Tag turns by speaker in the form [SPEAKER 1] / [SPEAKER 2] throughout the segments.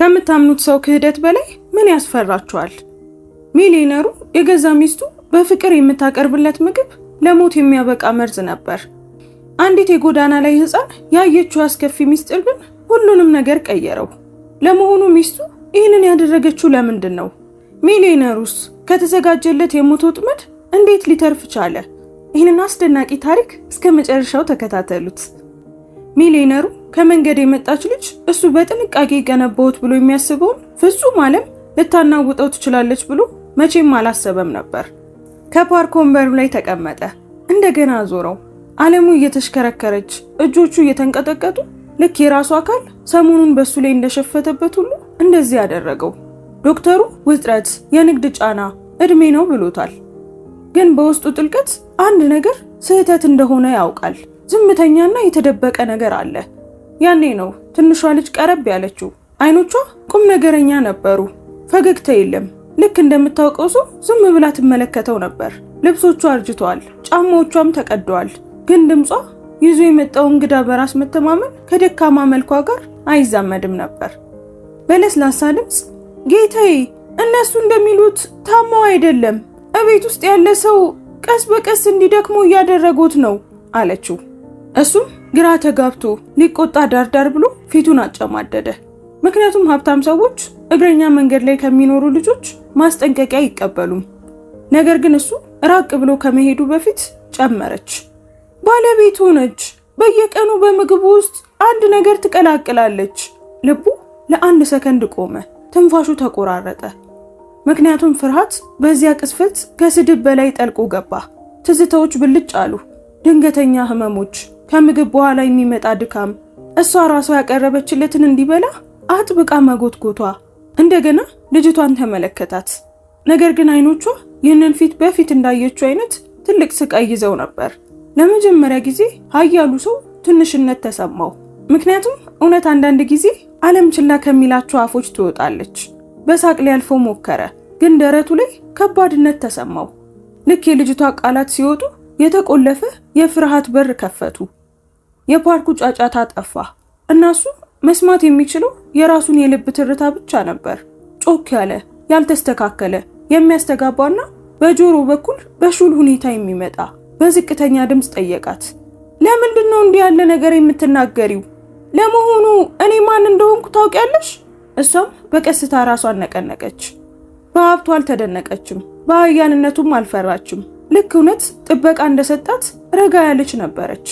[SPEAKER 1] ከምታምኑት ሰው ክህደት በላይ ምን ያስፈራችኋል? ሚሊዮነሩ የገዛ ሚስቱ በፍቅር የምታቀርብለት ምግብ ለሞት የሚያበቃ መርዝ ነበር። አንዲት የጎዳና ላይ ሕፃን ያየችው አስከፊ ሚስጥር ግን ሁሉንም ነገር ቀየረው። ለመሆኑ ሚስቱ ይህንን ያደረገችው ለምንድን ነው? ሚሊዮነሩስ ከተዘጋጀለት የሞት ወጥመድ እንዴት ሊተርፍ ቻለ? ይህንን አስደናቂ ታሪክ እስከ መጨረሻው ተከታተሉት። ሚሊዮነሩ ከመንገድ የመጣች ልጅ እሱ በጥንቃቄ ገነባውት ብሎ የሚያስበውን ፍጹም ዓለም ልታናውጠው ትችላለች ብሎ መቼም አላሰበም ነበር። ከፓርክ ወንበሩ ላይ ተቀመጠ። እንደገና አዞረው። ዓለሙ እየተሽከረከረች እጆቹ እየተንቀጠቀጡ ልክ የራሱ አካል ሰሞኑን በሱ ላይ እንደሸፈተበት ሁሉ እንደዚህ ያደረገው። ዶክተሩ ውጥረት፣ የንግድ ጫና፣ እድሜ ነው ብሎታል። ግን በውስጡ ጥልቀት አንድ ነገር ስህተት እንደሆነ ያውቃል። ዝምተኛና የተደበቀ ነገር አለ። ያኔ ነው ትንሿ ልጅ ቀረብ ያለችው። አይኖቿ ቁም ነገረኛ ነበሩ። ፈገግታ የለም። ልክ እንደምታውቀው ሰው ዝም ብላ ትመለከተው ነበር። ልብሶቿ አርጅተዋል፣ ጫማዎቿም ተቀደዋል። ግን ድምጿ ይዞ የመጣው እንግዳ በራስ መተማመን ከደካማ መልኳ ጋር አይዛመድም ነበር። በለስላሳ ድምፅ ጌታዬ፣ እነሱ እንደሚሉት ታማው አይደለም፣ እቤት ውስጥ ያለ ሰው ቀስ በቀስ እንዲደክሞ እያደረጉት ነው አለችው። እሱም ግራ ተጋብቶ ሊቆጣ ዳርዳር ብሎ ፊቱን አጨማደደ። ምክንያቱም ሀብታም ሰዎች እግረኛ መንገድ ላይ ከሚኖሩ ልጆች ማስጠንቀቂያ አይቀበሉም። ነገር ግን እሱ ራቅ ብሎ ከመሄዱ በፊት ጨመረች። ባለቤቱ ነች። በየቀኑ በምግቡ ውስጥ አንድ ነገር ትቀላቅላለች። ልቡ ለአንድ ሰከንድ ቆመ። ትንፋሹ ተቆራረጠ። ምክንያቱም ፍርሃት በዚያ ቅስፈት ከስድብ በላይ ጠልቆ ገባ። ትዝታዎች ብልጭ አሉ። ድንገተኛ ህመሞች፣ ከምግብ በኋላ የሚመጣ ድካም፣ እሷ ራሷ ያቀረበችለትን እንዲበላ አጥብቃ መጎትጎቷ። እንደገና ልጅቷን ተመለከታት። ነገር ግን አይኖቿ ይህንን ፊት በፊት እንዳየችው አይነት ትልቅ ስቃይ ይዘው ነበር። ለመጀመሪያ ጊዜ ኃያሉ ሰው ትንሽነት ተሰማው። ምክንያቱም እውነት አንዳንድ ጊዜ ዓለም ችላ ከሚላቸው አፎች ትወጣለች። በሳቅ ሊያልፈው ሞከረ፣ ግን ደረቱ ላይ ከባድነት ተሰማው። ልክ የልጅቷ ቃላት ሲወጡ የተቆለፈ የፍርሃት በር ከፈቱ። የፓርኩ ጫጫታ ጠፋ። እናሱ መስማት የሚችለው የራሱን የልብ ትርታ ብቻ ነበር። ጮክ ያለ፣ ያልተስተካከለ፣ የሚያስተጋባና በጆሮ በኩል በሹል ሁኔታ የሚመጣ። በዝቅተኛ ድምፅ ጠየቃት። ለምንድን ነው እንዲህ ያለ ነገር የምትናገሪው? ለመሆኑ እኔ ማን እንደሆንኩ ታውቂያለሽ? እሷም በቀስታ ራሷን ነቀነቀች። በሀብቷ አልተደነቀችም፣ በኃያልነቱም አልፈራችም። ልክ እውነት ጥበቃ እንደሰጣት ረጋ ያለች ነበረች።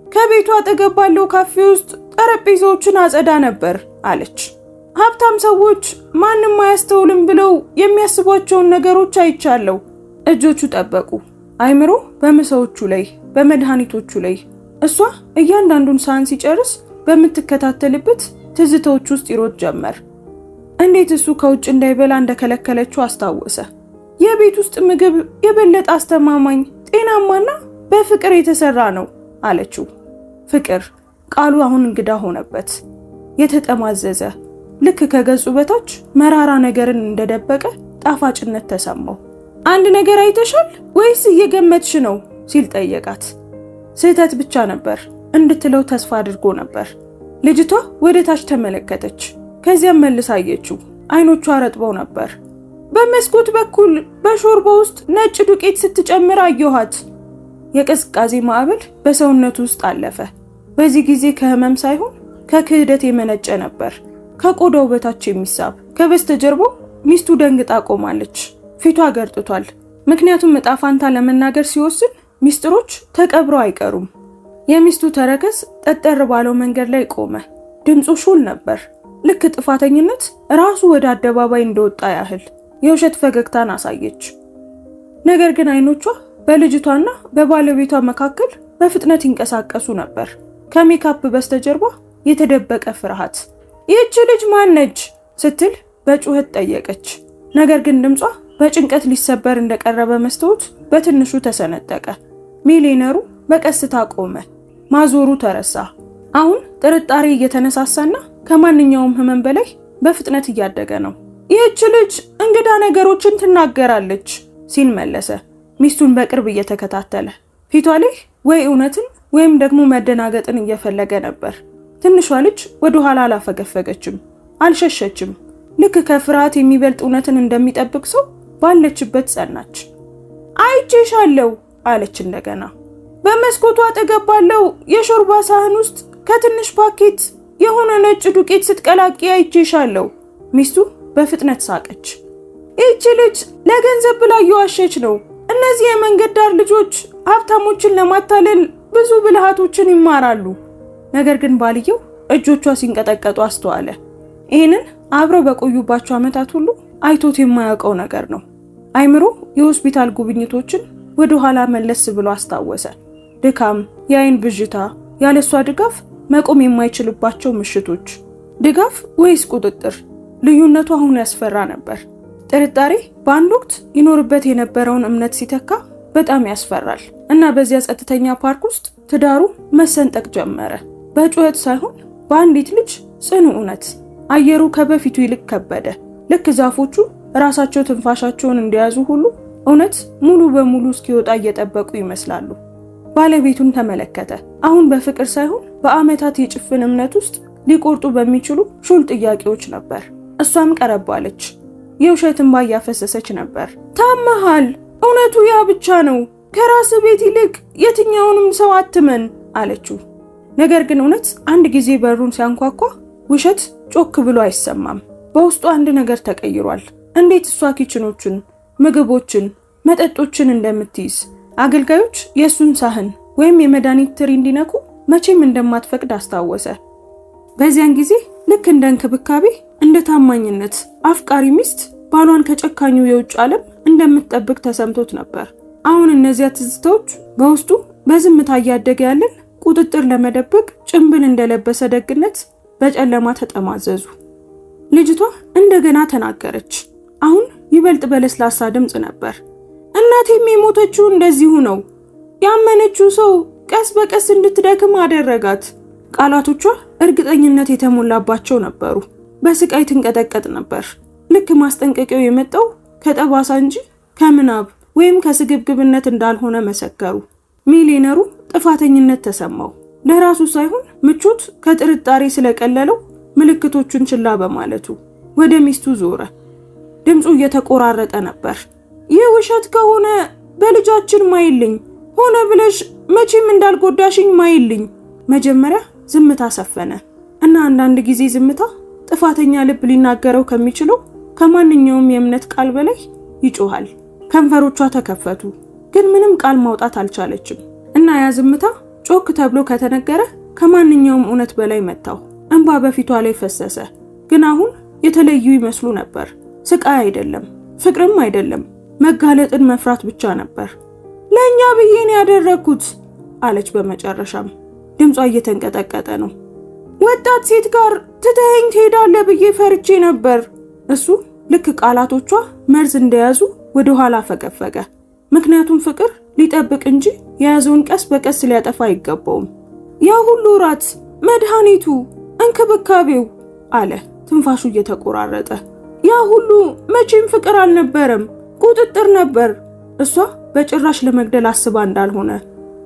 [SPEAKER 1] ከቤቷ አጠገብ ባለው ካፌ ውስጥ ጠረጴዛዎችን አጸዳ ነበር አለች። ሀብታም ሰዎች ማንም አያስተውልም ብለው የሚያስቧቸውን ነገሮች አይቻለሁ። እጆቹ ጠበቁ። አይምሮ በምሳዎቹ ላይ፣ በመድኃኒቶቹ ላይ። እሷ እያንዳንዱን ሳህን ሲጨርስ በምትከታተልበት ትዝታዎች ውስጥ ይሮጥ ጀመር። እንዴት እሱ ከውጭ እንዳይበላ እንደከለከለችው አስታወሰ። የቤት ውስጥ ምግብ የበለጠ አስተማማኝ፣ ጤናማና በፍቅር የተሰራ ነው አለችው። ፍቅር ቃሉ አሁን እንግዳ ሆነበት። የተጠማዘዘ፣ ልክ ከገጹ በታች መራራ ነገርን እንደደበቀ ጣፋጭነት ተሰማው። አንድ ነገር አይተሻል ወይስ እየገመትሽ ነው ሲል ጠየቃት። ስህተት ብቻ ነበር እንድትለው ተስፋ አድርጎ ነበር። ልጅቷ ወደ ታች ተመለከተች። ከዚያም መልሳ አየችው። አይኖቿ ረጥበው ነበር። በመስኮት በኩል በሾርባ ውስጥ ነጭ ዱቄት ስትጨምር አየኋት። የቅዝቃዜ ማዕበል በሰውነቱ ውስጥ አለፈ። በዚህ ጊዜ ከህመም ሳይሆን ከክህደት የመነጨ ነበር። ከቆዳው በታች የሚሳብ። ከበስተጀርባው ሚስቱ ደንግጣ ቆማለች። ፊቷ ገርጥቷል። ምክንያቱም ዕጣ ፋንታ ለመናገር ሲወስን ሚስጥሮች ተቀብረው አይቀሩም። የሚስቱ ተረከዝ ጠጠር ባለው መንገድ ላይ ቆመ። ድምፁ ሹል ነበር። ልክ ጥፋተኝነት ራሱ ወደ አደባባይ እንደወጣ ያህል። የውሸት ፈገግታን አሳየች። ነገር ግን አይኖቿ በልጅቷና በባለቤቷ መካከል በፍጥነት ይንቀሳቀሱ ነበር። ከሜካፕ በስተጀርባ የተደበቀ ፍርሃት። ይህች ልጅ ማን ነች ስትል በጩኸት ጠየቀች። ነገር ግን ድምጿ በጭንቀት ሊሰበር እንደቀረበ መስታወት በትንሹ ተሰነጠቀ። ሚሊዮነሩ በቀስታ ቆመ። ማዞሩ ተረሳ። አሁን ጥርጣሬ እየተነሳሳና ከማንኛውም ህመም በላይ በፍጥነት እያደገ ነው። ይህች ልጅ እንግዳ ነገሮችን ትናገራለች ሲል መለሰ፣ ሚስቱን በቅርብ እየተከታተለ። ፊቷ ላይ ወይ እውነትን ወይም ደግሞ መደናገጥን እየፈለገ ነበር። ትንሿ ልጅ ወደ ኋላ አላፈገፈገችም። አልሸሸችም። ልክ ከፍርሃት የሚበልጥ እውነትን እንደሚጠብቅ ሰው ባለችበት ጸናች። አይቼሻለሁ አለች እንደገና። በመስኮቷ አጠገብ ባለው የሾርባ ሳህን ውስጥ ከትንሽ ፓኬት የሆነ ነጭ ዱቄት ስትቀላቂ አይቼሻለሁ። ሚስቱ በፍጥነት ሳቀች። ይህች ልጅ ለገንዘብ ብላ እየዋሸች ነው። እነዚህ የመንገድ ዳር ልጆች ሀብታሞችን ለማታለል ብዙ ብልሃቶችን ይማራሉ። ነገር ግን ባልየው እጆቿ ሲንቀጠቀጡ አስተዋለ። ይህንን አብረው በቆዩባቸው ዓመታት ሁሉ አይቶት የማያውቀው ነገር ነው። አይምሮ የሆስፒታል ጉብኝቶችን ወደ ኋላ መለስ ብሎ አስታወሰ። ድካም፣ የአይን ብዥታ፣ ያለሷ ድጋፍ መቆም የማይችልባቸው ምሽቶች። ድጋፍ ወይስ ቁጥጥር? ልዩነቱ አሁን ያስፈራ ነበር። ጥርጣሬ በአንድ ወቅት ይኖርበት የነበረውን እምነት ሲተካ በጣም ያስፈራል። እና በዚያ ጸጥተኛ ፓርክ ውስጥ ትዳሩ መሰንጠቅ ጀመረ። በጩኸት ሳይሆን በአንዲት ልጅ ጽኑ እውነት። አየሩ ከበፊቱ ይልቅ ከበደ። ልክ ዛፎቹ ራሳቸው ትንፋሻቸውን እንደያዙ ሁሉ እውነት ሙሉ በሙሉ እስኪወጣ እየጠበቁ ይመስላሉ። ባለቤቱን ተመለከተ። አሁን በፍቅር ሳይሆን በዓመታት የጭፍን እምነት ውስጥ ሊቆርጡ በሚችሉ ሹል ጥያቄዎች ነበር። እሷም ቀረባለች። የውሸት እንባ እያፈሰሰች ነበር። ታመሃል፣ እውነቱ ያ ብቻ ነው። ከራስ ቤት ይልቅ የትኛውንም ሰው አትመን አለችው። ነገር ግን እውነት አንድ ጊዜ በሩን ሲያንኳኳ ውሸት ጮክ ብሎ አይሰማም። በውስጡ አንድ ነገር ተቀይሯል። እንዴት እሷ ኪችኖችን፣ ምግቦችን፣ መጠጦችን እንደምትይዝ፣ አገልጋዮች የእሱን ሳህን ወይም የመድኃኒት ትሪ እንዲነኩ መቼም እንደማትፈቅድ አስታወሰ። በዚያን ጊዜ ልክ እንደ እንክብካቤ፣ እንደ ታማኝነት አፍቃሪ ሚስት ባሏን ከጨካኙ የውጭ ዓለም እንደምትጠብቅ ተሰምቶት ነበር። አሁን እነዚያ ትዝታዎች በውስጡ በዝምታ እያደገ ያለን ቁጥጥር ለመደበቅ ጭንብል እንደለበሰ ደግነት በጨለማ ተጠማዘዙ። ልጅቷ እንደገና ተናገረች። አሁን ይበልጥ በለስላሳ ድምፅ ነበር። እናቴም የሞተችው እንደዚሁ ነው። ያመነችው ሰው ቀስ በቀስ እንድትደክም አደረጋት። ቃላቶቿ እርግጠኝነት የተሞላባቸው ነበሩ። በስቃይ ትንቀጠቀጥ ነበር። ልክ ማስጠንቀቂያው የመጣው ከጠባሳ እንጂ ከምናብ ወይም ከስግብግብነት እንዳልሆነ መሰከሩ። ሚሊዮነሩ ጥፋተኝነት ተሰማው። ለራሱ ሳይሆን ምቾት ከጥርጣሬ ስለቀለለው ምልክቶቹን ችላ በማለቱ ወደ ሚስቱ ዞረ። ድምፁ እየተቆራረጠ ነበር። ይህ ውሸት ከሆነ በልጃችን ማይልኝ፣ ሆነ ብለሽ መቼም እንዳልጎዳሽኝ ማይልኝ። መጀመሪያ ዝምታ ሰፈነ እና አንዳንድ ጊዜ ዝምታ ጥፋተኛ ልብ ሊናገረው ከሚችለው ከማንኛውም የእምነት ቃል በላይ ይጮሃል። ከንፈሮቿ ተከፈቱ፣ ግን ምንም ቃል ማውጣት አልቻለችም። እና ያ ዝምታ ጮክ ተብሎ ከተነገረ ከማንኛውም እውነት በላይ መታው። እንባ በፊቷ ላይ ፈሰሰ። ግን አሁን የተለዩ ይመስሉ ነበር። ስቃይ አይደለም፣ ፍቅርም አይደለም፣ መጋለጥን መፍራት ብቻ ነበር። ለእኛ ብዬ ነው ያደረግኩት አለች በመጨረሻም። ድምጿ እየተንቀጠቀጠ ነው። ወጣት ሴት ጋር ትተኸኝ ትሄዳለህ ብዬ ፈርቼ ነበር። እሱ ልክ ቃላቶቿ መርዝ እንደያዙ ወደ ኋላ ፈገፈገ። ምክንያቱም ፍቅር ሊጠብቅ እንጂ የያዘውን ቀስ በቀስ ሊያጠፋ አይገባውም። ያ ሁሉ ራት፣ መድኃኒቱ፣ እንክብካቤው አለ ትንፋሹ እየተቆራረጠ። ያ ሁሉ መቼም ፍቅር አልነበረም፣ ቁጥጥር ነበር። እሷ በጭራሽ ለመግደል አስባ እንዳልሆነ፣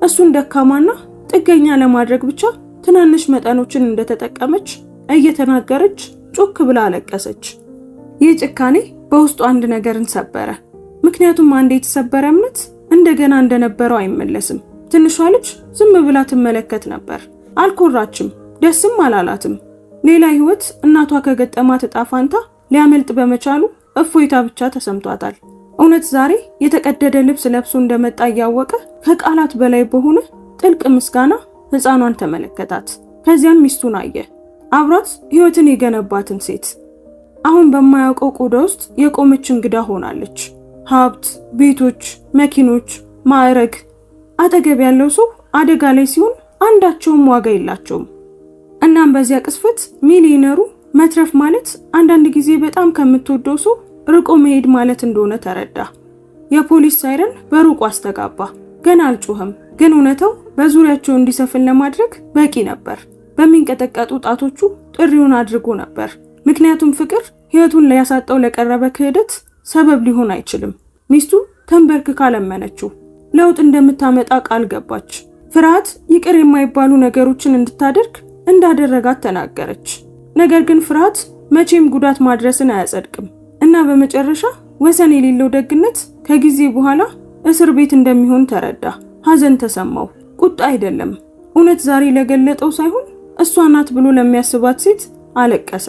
[SPEAKER 1] እሱን ደካማና ጥገኛ ለማድረግ ብቻ ትናንሽ መጠኖችን እንደተጠቀመች እየተናገረች ጮክ ብላ አለቀሰች። ይህ ጭካኔ በውስጡ አንድ ነገርን ሰበረ። ምክንያቱም አንድ የተሰበረ እምነት እንደገና እንደነበረው አይመለስም። ትንሿ ልጅ ዝም ብላ ትመለከት ነበር። አልኮራችም፣ ደስም አላላትም። ሌላ ህይወት እናቷ ከገጠማት ዕጣ ፋንታ ሊያመልጥ በመቻሉ እፎይታ ብቻ ተሰምቷታል። እውነት ዛሬ የተቀደደ ልብስ ለብሶ እንደመጣ እያወቀ ከቃላት በላይ በሆነ ጥልቅ ምስጋና ሕፃኗን ተመለከታት። ከዚያም ሚስቱን አየ። አብሯት ህይወትን የገነባትን ሴት አሁን በማያውቀው ቆዳ ውስጥ የቆመች እንግዳ ሆናለች። ሀብት፣ ቤቶች፣ መኪኖች፣ ማዕረግ። አጠገብ ያለው ሰው አደጋ ላይ ሲሆን አንዳቸውም ዋጋ የላቸውም። እናም በዚያ ቅስፈት ሚሊዮነሩ መትረፍ ማለት አንዳንድ ጊዜ በጣም ከምትወደው ሰው ርቆ መሄድ ማለት እንደሆነ ተረዳ። የፖሊስ ሳይረን በሩቁ አስተጋባ። ገና አልጮህም፣ ግን እውነታው በዙሪያቸው እንዲሰፍን ለማድረግ በቂ ነበር። በሚንቀጠቀጡ ጣቶቹ ጥሪውን አድርጎ ነበር። ምክንያቱም ፍቅር ህይወቱን ሊያሳጣው ለቀረበ ክህደት ሰበብ ሊሆን አይችልም። ሚስቱ ተንበርክካ ለመነችው። ለውጥ እንደምታመጣ ቃል ገባች። ፍርሃት ይቅር የማይባሉ ነገሮችን እንድታደርግ እንዳደረጋት ተናገረች። ነገር ግን ፍርሃት መቼም ጉዳት ማድረስን አያጸድቅም እና በመጨረሻ ወሰን የሌለው ደግነት ከጊዜ በኋላ እስር ቤት እንደሚሆን ተረዳ። ሐዘን ተሰማው። ቁጣ አይደለም፣ እውነት ዛሬ ለገለጠው ሳይሆን እሷ ናት ብሎ ለሚያስባት ሴት አለቀሰ።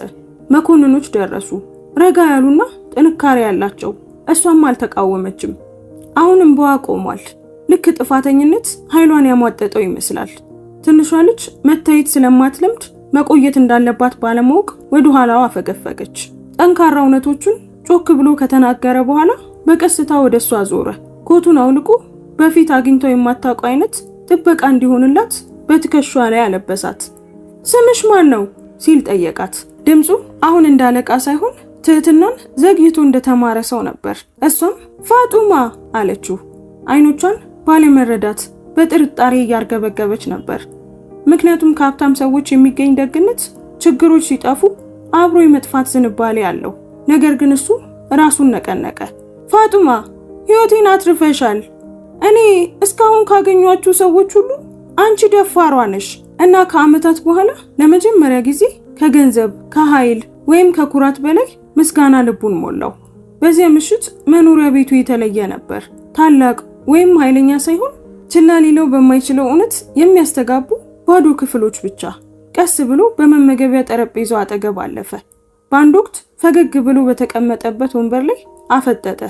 [SPEAKER 1] መኮንኖች ደረሱ። ረጋ ያሉና ጥንካሬ ያላቸው። እሷም አልተቃወመችም። አሁን እንባዋ ቆሟል። ልክ ጥፋተኝነት ኃይሏን ያሟጠጠው ይመስላል። ትንሿ ልጅ መታየት ስለማትለምድ መቆየት እንዳለባት ባለማወቅ ወደ ኋላዋ አፈገፈገች። ጠንካራ እውነቶቹን ጮክ ብሎ ከተናገረ በኋላ በቀስታ ወደ እሷ ዞረ። ኮቱን አውልቆ በፊት አግኝተው የማታውቀው አይነት ጥበቃ እንዲሆንላት በትከሻዋ ላይ አለበሳት። ስምሽ ማን ነው ሲል ጠየቃት። ድምፁ አሁን እንዳለቃ ሳይሆን ትህትናን ዘግይቶ እንደተማረ ሰው ነበር። እሷም ፋጡማ አለችው። አይኖቿን ባለመረዳት በጥርጣሬ እያርገበገበች ነበር። ምክንያቱም ከሀብታም ሰዎች የሚገኝ ደግነት ችግሮች ሲጠፉ አብሮ የመጥፋት ዝንባሌ አለው። ነገር ግን እሱ ራሱን ነቀነቀ። ፋጡማ ህይወቴን አትርፈሻል። እኔ እስካሁን ካገኟችሁ ሰዎች ሁሉ አንቺ ደፋሯ ነሽ እና ከዓመታት በኋላ ለመጀመሪያ ጊዜ ከገንዘብ ከኃይል ወይም ከኩራት በላይ ምስጋና ልቡን ሞላው። በዚያ ምሽት መኖሪያ ቤቱ የተለየ ነበር። ታላቅ ወይም ኃይለኛ ሳይሆን ችላ ሊለው በማይችለው እውነት የሚያስተጋቡ ባዶ ክፍሎች ብቻ። ቀስ ብሎ በመመገቢያ ጠረጴዛው አጠገብ አለፈ። በአንድ ወቅት ፈገግ ብሎ በተቀመጠበት ወንበር ላይ አፈጠጠ።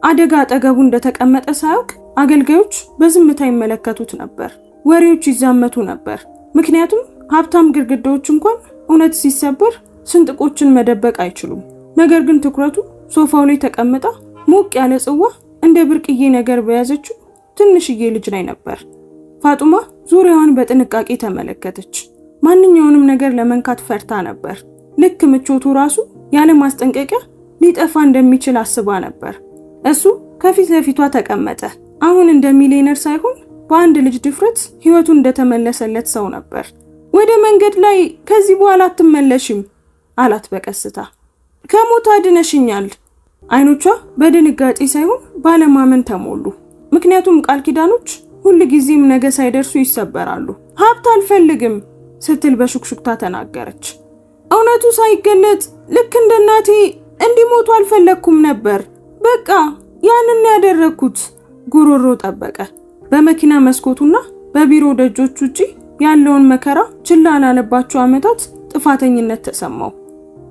[SPEAKER 1] አደጋ አጠገቡ እንደተቀመጠ ሳያውቅ አገልጋዮች በዝምታ ይመለከቱት ነበር። ወሬዎች ይዛመቱ ነበር። ምክንያቱም ሀብታም ግድግዳዎች እንኳን እውነት ሲሰበር ስንጥቆችን መደበቅ አይችሉም። ነገር ግን ትኩረቱ ሶፋው ላይ ተቀምጣ ሞቅ ያለ ጽዋ እንደ ብርቅዬ ነገር በያዘችው ትንሽዬ ልጅ ላይ ነበር። ፋጡማ ዙሪያዋን በጥንቃቄ ተመለከተች። ማንኛውንም ነገር ለመንካት ፈርታ ነበር። ልክ ምቾቱ ራሱ ያለ ማስጠንቀቂያ ሊጠፋ እንደሚችል አስባ ነበር። እሱ ከፊት ለፊቷ ተቀመጠ። አሁን እንደ ሚሊዮነር ሳይሆን በአንድ ልጅ ድፍረት ህይወቱ እንደተመለሰለት ሰው ነበር። ወደ መንገድ ላይ ከዚህ በኋላ አትመለሽም አላት በቀስታ። ከሞት አድነሽኛል። አይኖቿ በድንጋጤ ሳይሆን ባለማመን ተሞሉ። ምክንያቱም ቃል ኪዳኖች ሁልጊዜም ነገ ሳይደርሱ ይሰበራሉ። ሀብት አልፈልግም ስትል በሹክሹክታ ተናገረች። እውነቱ ሳይገለጥ ልክ እንደ እናቴ እንዲሞቱ አልፈለኩም ነበር። በቃ ያንን ያደረኩት። ጉሮሮ ጠበቀ። በመኪና መስኮቱና በቢሮ ደጆች ውጪ ያለውን መከራ ችላ ላለባቸው ዓመታት ጥፋተኝነት ተሰማው።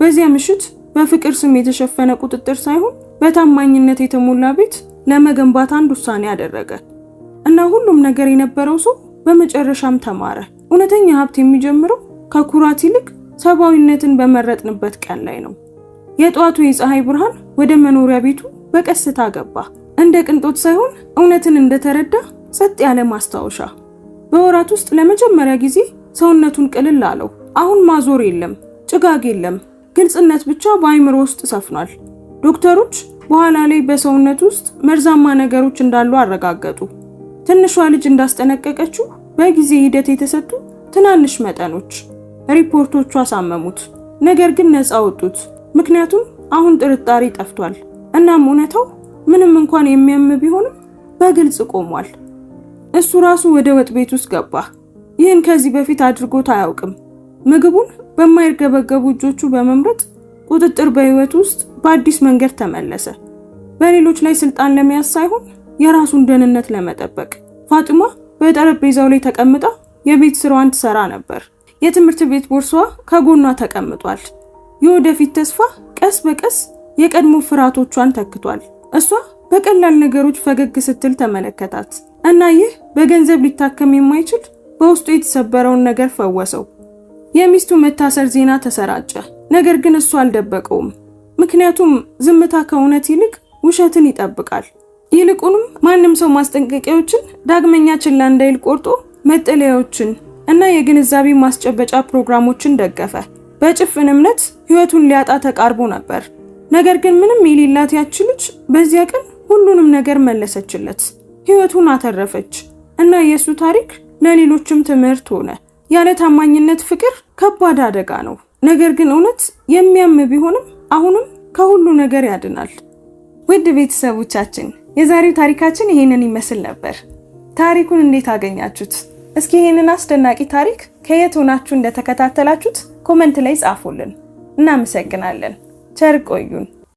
[SPEAKER 1] በዚያ ምሽት በፍቅር ስም የተሸፈነ ቁጥጥር ሳይሆን በታማኝነት የተሞላ ቤት ለመገንባት አንድ ውሳኔ አደረገ እና ሁሉም ነገር የነበረው ሰው በመጨረሻም ተማረ። እውነተኛ ሀብት የሚጀምረው ከኩራት ይልቅ ሰብአዊነትን በመረጥንበት ቀን ላይ ነው። የጧቱ የፀሐይ ብርሃን ወደ መኖሪያ ቤቱ በቀስታ ገባ። እንደ ቅንጦት ሳይሆን እውነትን እንደተረዳ ጸጥ ያለ ማስታወሻ። በወራት ውስጥ ለመጀመሪያ ጊዜ ሰውነቱን ቅልል አለው። አሁን ማዞር የለም፣ ጭጋግ የለም፣ ግልጽነት ብቻ በአይምሮ ውስጥ ሰፍኗል። ዶክተሮች በኋላ ላይ በሰውነት ውስጥ መርዛማ ነገሮች እንዳሉ አረጋገጡ። ትንሿ ልጅ እንዳስጠነቀቀችው በጊዜ ሂደት የተሰጡ ትናንሽ መጠኖች ሪፖርቶቹ አሳመሙት። ነገር ግን ነፃ ወጡት። ምክንያቱም አሁን ጥርጣሬ ጠፍቷል። እናም እውነታው ምንም እንኳን የሚያም ቢሆንም በግልጽ ቆሟል። እሱ ራሱ ወደ ወጥ ቤት ውስጥ ገባ። ይህን ከዚህ በፊት አድርጎት አያውቅም። ምግቡን በማይርገበገቡ እጆቹ በመምረጥ ቁጥጥር በህይወት ውስጥ በአዲስ መንገድ ተመለሰ። በሌሎች ላይ ስልጣን ለመያዝ ሳይሆን የራሱን ደህንነት ለመጠበቅ። ፋጡማ በጠረጴዛው ላይ ተቀምጣ የቤት ስራዋን ትሰራ ነበር። የትምህርት ቤት ቦርሳዋ ከጎኗ ተቀምጧል። የወደፊት ተስፋ ቀስ በቀስ የቀድሞ ፍርሃቶቿን ተክቷል። እሷ በቀላል ነገሮች ፈገግ ስትል ተመለከታት እና ይህ በገንዘብ ሊታከም የማይችል በውስጡ የተሰበረውን ነገር ፈወሰው። የሚስቱ መታሰር ዜና ተሰራጨ። ነገር ግን እሱ አልደበቀውም። ምክንያቱም ዝምታ ከእውነት ይልቅ ውሸትን ይጠብቃል። ይልቁንም ማንም ሰው ማስጠንቀቂያዎችን ዳግመኛ ችላ እንዳይል ቆርጦ መጠለያዎችን እና የግንዛቤ ማስጨበጫ ፕሮግራሞችን ደገፈ። በጭፍን እምነት ህይወቱን ሊያጣ ተቃርቦ ነበር። ነገር ግን ምንም የሌላት ያቺ ልጅ በዚያ ቀን ሁሉንም ነገር መለሰችለት። ህይወቱን አተረፈች እና የሱ ታሪክ ለሌሎችም ትምህርት ሆነ። ያለ ታማኝነት ፍቅር ከባድ አደጋ ነው። ነገር ግን እውነት የሚያም ቢሆንም አሁንም ከሁሉ ነገር ያድናል። ውድ ቤተሰቦቻችን የዛሬው ታሪካችን ይሄንን ይመስል ነበር። ታሪኩን እንዴት አገኛችሁት? እስኪ ይሄንን አስደናቂ ታሪክ ከየት ሆናችሁ እንደተከታተላችሁት ኮሜንት ላይ ጻፉልን። እናመሰግናለን። ቸር ቆዩን።